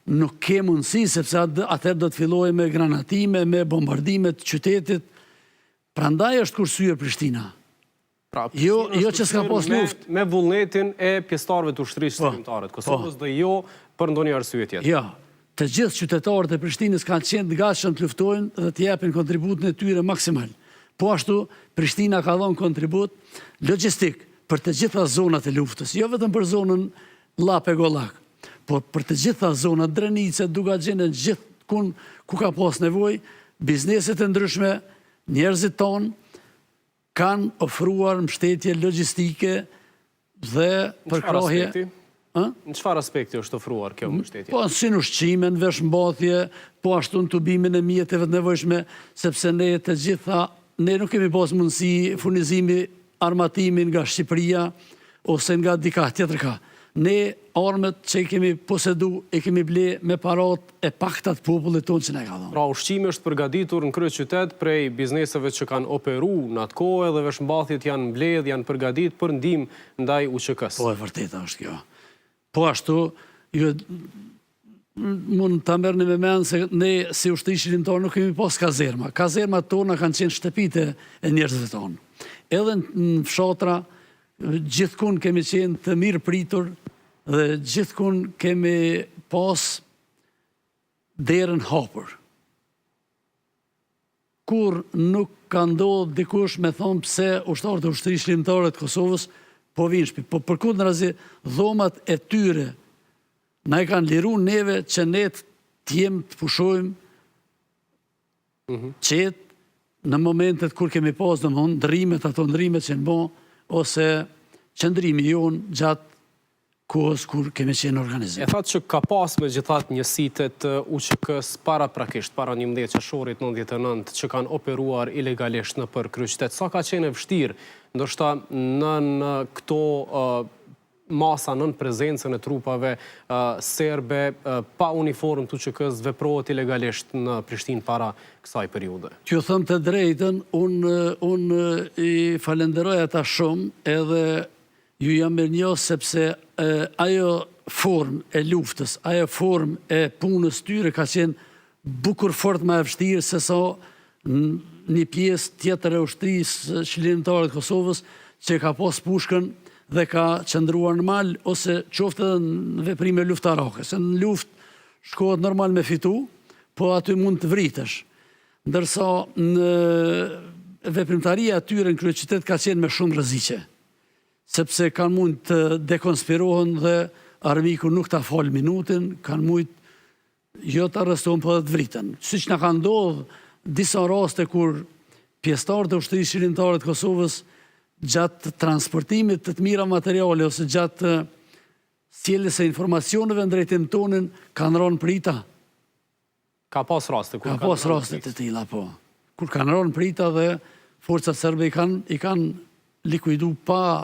nuk ke mundësi, sepse atër do të filloj me granatime, me bombardime të qytetit. Prandaj është kursyer Prishtina. Pra, jo që s'ka pas luft. Me vullnetin e pjesëtarëve të ushtrisë shërbimtare të Kosovës dhe jo për ndonjë arsye tjetër. Ja, të gjithë qytetarët e Prishtinës kanë qenë të gatshëm të luftojnë dhe të japin kontributin e tyre maksimal. Po ashtu, Prishtina ka dhënë kontribut logjistik për të gjitha zonat e luftës, jo vetëm për zonën Lape-Gollak, por për të gjitha zonat Drenice, Dugaxhin, gjithë ku ka pas nevojë, bizneset e ndryshme, njerëzit tonë kanë ofruar mbështetje logjistike dhe përkrahje. Në çfarë aspekti është ofruar kjo mbështetje? Po, si në ushqime, në veshmbathje, po ashtu në tubimin e mjeteve të nevojshme, sepse ne të gjitha, ne nuk kemi pas mundësi furnizimi armatimin nga Shqipëria ose nga dika tjetër ka. Ne armët që i kemi posedu, e kemi ble me parat e paktat popullit tonë që ne ka dhënë. Pra, ushqimi është përgatitur në kryeqytet prej bizneseve që kanë operu në atë kohë dhe veshmbathjet janë mbledh, janë përgatit për ndihmë ndaj UÇK-s. Po, e vërteta është kjo. Po ashtu, mund të merrni me mend se ne si ushtri shërbimtar nuk kemi pas kazerma. Kazermat tona kanë qenë shtëpitë e njerëzve tonë. Edhe në fshatra, gjithkund kemi qenë të mirë pritur dhe gjithkund kemi pas derën hapur. Kur nuk ka ndodhur dikush me thonë pse ushtarët e ushtrisë shërbimtare të Kosovës po vinë shtëpi. Po përkundrazi, dhomat e tyre na i kanë liru neve që ne të jemi të pushojmë qetë në momentet kur kemi pas ndërimet, ato ndërimet që në bo, ose qëndrimi jonë gjatë kohës kur kemi qenë organizim. E thatë që ka pas me gjithat njësitet të UÇK-s para 11 qershorit 99 që kanë operuar ilegalisht në për kryeqytet. Sa ka qenë e vështirë, ndoshta në këto masa, nën prezencën e trupave serbe pa uniform të UÇK-s veprohet ilegalisht në Prishtinë para kësaj periude? Që thëmë të drejtën, unë i falenderoj ata shumë edhe ju jam mirënjohës sepse ajo formë e luftës, ajo formë e punës tyre ka qenë bukur fort më e vështirë se sa një pjesë tjetër e ushtrisë shërbimtare të Kosovës që ka pas pushkën dhe ka qëndruar në mal ose qoftë në veprime luftarake. Se në luftë shkohet normal me fitu, po aty mund të vritesh. Ndërsa në veprimtaria atyre në kryeqytet ka qenë me shumë rreziqe, sepse kanë mund të dekonspirohen dhe armiku nuk ta fal minutin, kanë mund jo të arrestohen, po dhe të vriten. Siç na ka ndodhur disa raste kur pjesëtarët e ushtrisë shërbimtare të Kosovës gjatë transportimit të mira materiale ose gjatë sjelljes së informacioneve në drejtim tonin kanë rënë prita. Ka pas raste kur ka pas raste të tilla, po. Kur kanë rënë prita dhe forcat serbe i kanë likuidu pa